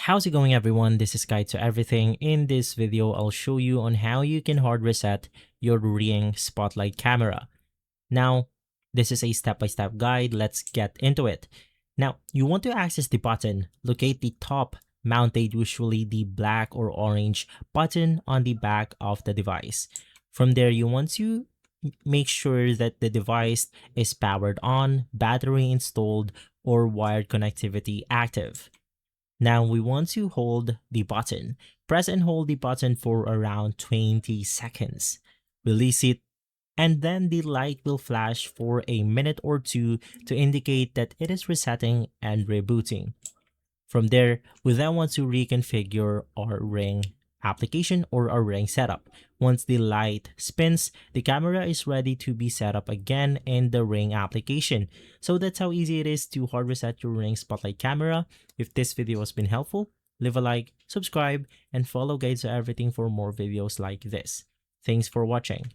How's it going, everyone? This is Guide to Everything. In this video, I'll show you on how you can hard reset your Ring Spotlight camera. Now, this is a step-by-step guide. Let's get into it. Now, you want to access the button. Locate the top mounted, usually the black or orange button on the back of the device. From there, you want to make sure that the device is powered on, battery installed, or wired connectivity active. Now we want to hold the button. Press and hold the button for around 20 seconds. Release it, and then the light will flash for a minute or two to indicate that it is resetting and rebooting. From there, we then want to reconfigure our Ring application or our Ring setup. Once the light spins, the camera is ready to be set up again in the Ring application. So that's how easy it is to hard reset your Ring Spotlight camera. If this video has been helpful, leave a like, subscribe, and follow Guides to Everything for more videos like this. Thanks for watching.